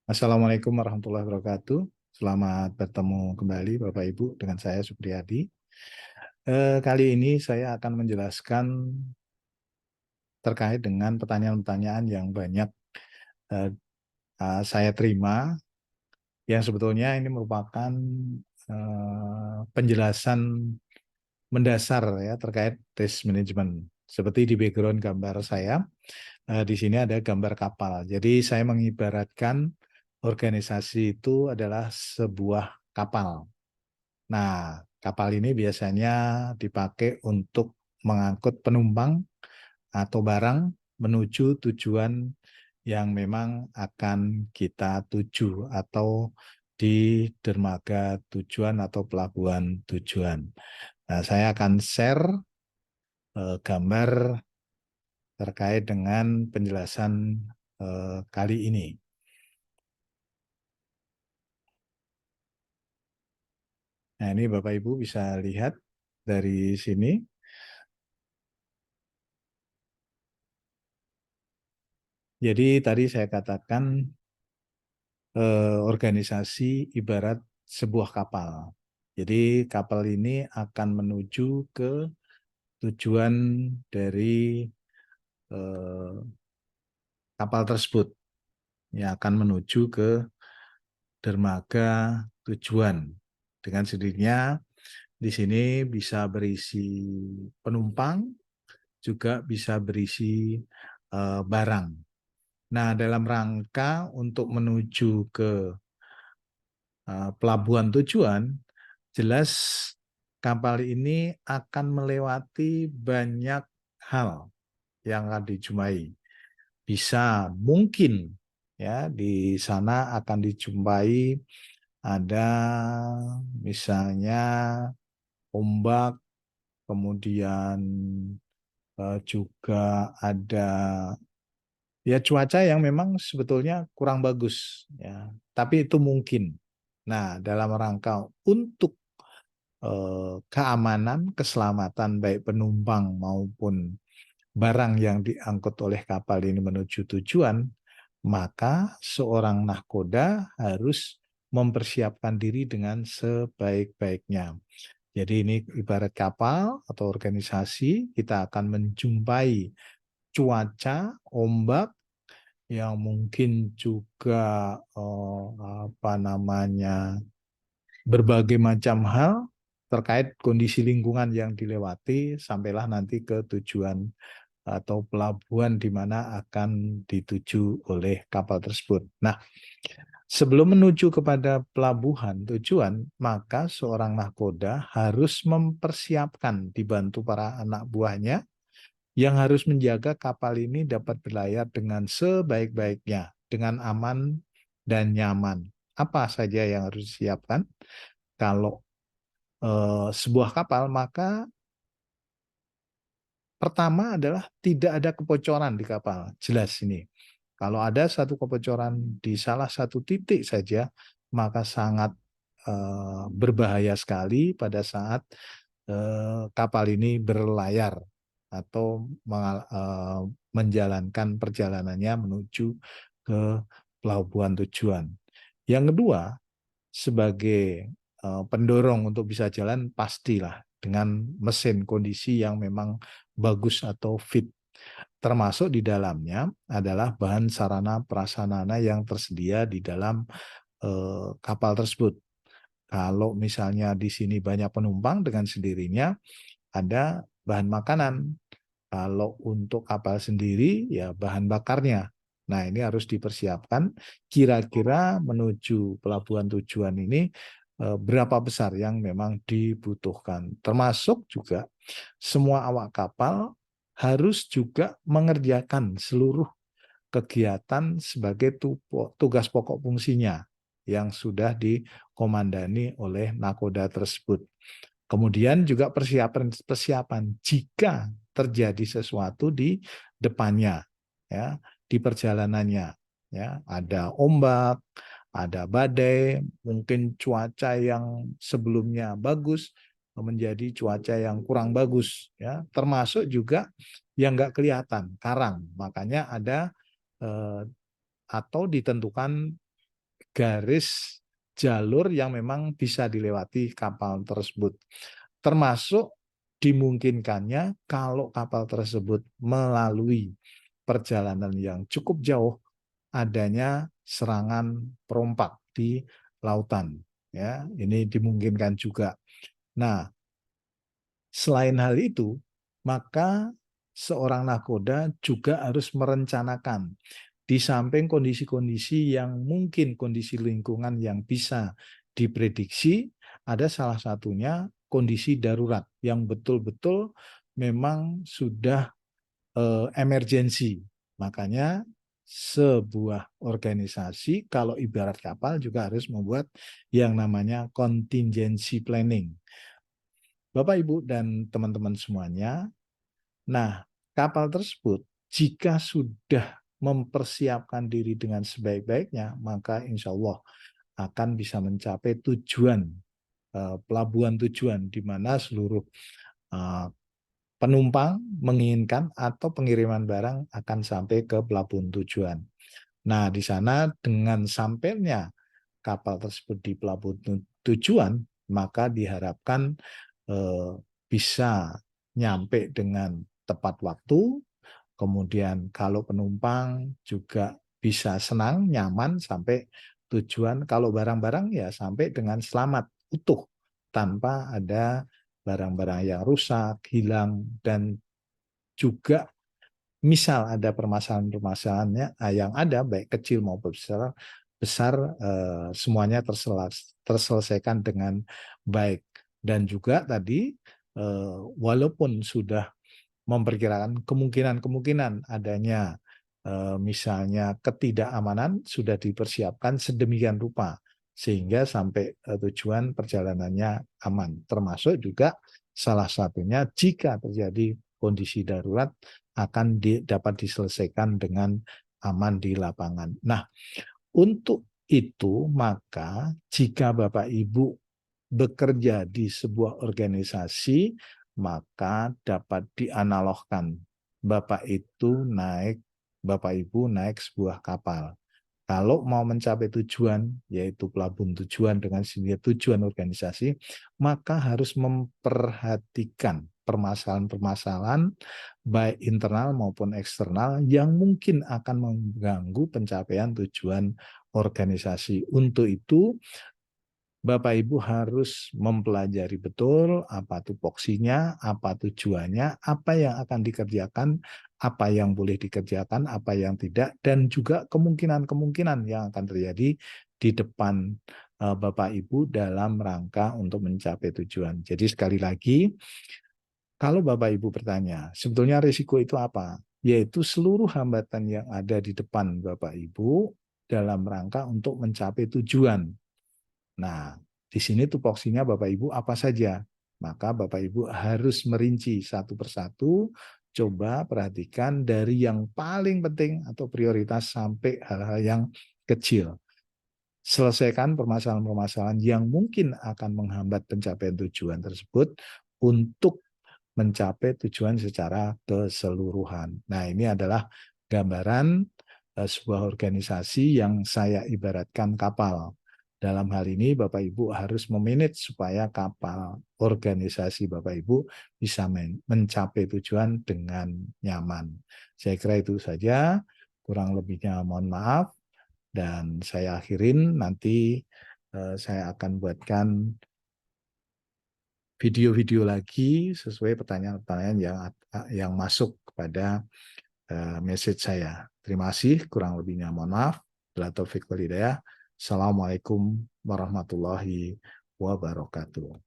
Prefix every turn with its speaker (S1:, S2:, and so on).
S1: Assalamualaikum warahmatullahi wabarakatuh. Selamat bertemu kembali Bapak Ibu dengan saya Supriyadi. Kali ini saya akan menjelaskan terkait dengan pertanyaan-pertanyaan yang banyak eh, saya terima, yang sebetulnya ini merupakan penjelasan mendasar ya terkait risk management. Seperti di background gambar saya, di sini ada gambar kapal. Jadi saya mengibaratkan organisasi itu adalah sebuah kapal. Nah, kapal ini biasanya dipakai untuk mengangkut penumpang atau barang menuju tujuan yang memang akan kita tuju atau di dermaga tujuan atau pelabuhan tujuan. Nah, saya akan share gambar terkait dengan penjelasan kali ini. Nah, ini Bapak Ibu bisa lihat dari sini. Jadi tadi saya katakan organisasi ibarat sebuah kapal. Jadi kapal ini akan menuju ke tujuan dari kapal tersebut, yang akan menuju ke dermaga tujuan. Dengan sendirinya di sini bisa berisi penumpang, juga bisa berisi barang. Nah, dalam rangka untuk menuju ke pelabuhan tujuan, jelas kapal ini akan melewati banyak hal yang akan dijumpai. Bisa mungkin ya di sana akan dijumpai ada misalnya ombak, kemudian juga ada ya cuaca yang memang sebetulnya kurang bagus ya, tapi itu mungkin. Nah, dalam rangka untuk keamanan, keselamatan baik penumpang maupun barang yang diangkut oleh kapal ini menuju tujuan, maka seorang nahkoda harus mempersiapkan diri dengan sebaik-baiknya. Jadi ini ibarat kapal atau organisasi, kita akan menjumpai cuaca, ombak, yang mungkin juga berbagai macam hal terkait kondisi lingkungan yang dilewati sampailah nanti ke tujuan atau pelabuhan di mana akan dituju oleh kapal tersebut. Nah, sebelum menuju kepada pelabuhan tujuan, maka seorang nahkoda harus mempersiapkan dibantu para anak buahnya yang harus menjaga kapal ini dapat berlayar dengan sebaik-baiknya, dengan aman dan nyaman. Apa saja yang harus disiapkan? Kalau sebuah kapal, maka pertama adalah tidak ada kebocoran di kapal. Jelas ini. Kalau ada satu kebocoran di salah satu titik saja, maka sangat berbahaya sekali pada saat kapal ini berlayar atau menjalankan perjalanannya menuju ke pelabuhan tujuan. Yang kedua, sebagai pendorong untuk bisa jalan pastilah dengan mesin kondisi yang memang bagus atau fit. Termasuk di dalamnya adalah bahan sarana prasarana yang tersedia di dalam kapal tersebut. Kalau misalnya di sini banyak penumpang, dengan sendirinya ada bahan makanan. Kalau untuk kapal sendiri, ya bahan bakarnya. Nah, ini harus dipersiapkan kira-kira menuju pelabuhan tujuan ini berapa besar yang memang dibutuhkan. Termasuk juga semua awak kapal harus juga mengerjakan seluruh kegiatan sebagai tugas pokok fungsinya yang sudah dikomandani oleh nakoda tersebut. Kemudian juga persiapan jika terjadi sesuatu di depannya, ya, di perjalanannya, ya, ada ombak, ada badai, mungkin cuaca yang sebelumnya bagus menjadi cuaca yang kurang bagus, ya, termasuk juga yang nggak kelihatan, karang, makanya ada atau ditentukan garis jalur yang memang bisa dilewati kapal tersebut. Termasuk dimungkinkannya kalau kapal tersebut melalui perjalanan yang cukup jauh, adanya serangan perompak di lautan. Ya, ini dimungkinkan juga. Nah, selain hal itu, maka seorang nakoda juga harus merencanakan di samping kondisi-kondisi yang mungkin kondisi lingkungan yang bisa diprediksi, ada salah satunya kondisi darurat yang betul-betul memang sudah emergensi. Makanya sebuah organisasi kalau ibarat kapal juga harus membuat yang namanya contingency planning. Bapak, Ibu, dan teman-teman semuanya, nah, kapal tersebut jika sudah mempersiapkan diri dengan sebaik-baiknya, maka insya Allah akan bisa mencapai tujuan, pelabuhan tujuan, di mana seluruh penumpang menginginkan atau pengiriman barang akan sampai ke pelabuhan tujuan. Nah, di sana dengan sampainya kapal tersebut di pelabuhan tujuan, maka diharapkan bisa nyampe dengan tepat waktu, kemudian kalau penumpang juga bisa senang, nyaman sampai tujuan, kalau barang-barang ya sampai dengan selamat, utuh, tanpa ada barang-barang yang rusak, hilang, dan juga misal ada permasalahan-permasalahannya yang ada, baik kecil maupun besar semuanya terselesaikan dengan baik. Dan juga tadi, walaupun sudah memperkirakan kemungkinan-kemungkinan adanya misalnya ketidakamanan, sudah dipersiapkan sedemikian rupa sehingga sampai tujuan perjalanannya aman. Termasuk juga salah satunya jika terjadi kondisi darurat akan dapat diselesaikan dengan aman di lapangan. Nah, untuk itu maka jika Bapak Ibu bekerja di sebuah organisasi, maka dapat dianalogkan Bapak Ibu naik sebuah kapal. Kalau mau mencapai tujuan, yaitu pelabuhan tujuan dengan tujuan organisasi, maka harus memperhatikan permasalahan-permasalahan baik internal maupun eksternal yang mungkin akan mengganggu pencapaian tujuan organisasi. Untuk itu, Bapak Ibu harus mempelajari betul apa tupoksinya, apa tujuannya, apa yang akan dikerjakan, apa yang boleh dikerjakan, apa yang tidak, dan juga kemungkinan-kemungkinan yang akan terjadi di depan Bapak Ibu dalam rangka untuk mencapai tujuan. Jadi sekali lagi, kalau Bapak Ibu bertanya, sebetulnya risiko itu apa? Yaitu seluruh hambatan yang ada di depan Bapak Ibu dalam rangka untuk mencapai tujuan. Nah, di sini tupoksinya Bapak Ibu apa saja? Maka Bapak Ibu harus merinci satu persatu, coba perhatikan dari yang paling penting atau prioritas sampai hal-hal yang kecil. Selesaikan permasalahan-permasalahan yang mungkin akan menghambat pencapaian tujuan tersebut untuk mencapai tujuan secara keseluruhan. Nah, ini adalah gambaran sebuah organisasi yang saya ibaratkan kapal. Dalam hal ini Bapak Ibu harus memanage supaya kapal organisasi Bapak Ibu bisa mencapai tujuan dengan nyaman. Saya kira itu saja, kurang lebihnya mohon maaf, dan saya akhirin, nanti saya akan buatkan video-video lagi sesuai pertanyaan-pertanyaan yang masuk kepada message saya. Terima kasih, kurang lebihnya mohon maaf. Bila taufik wal hidayah. Assalamualaikum warahmatullahi wabarakatuh.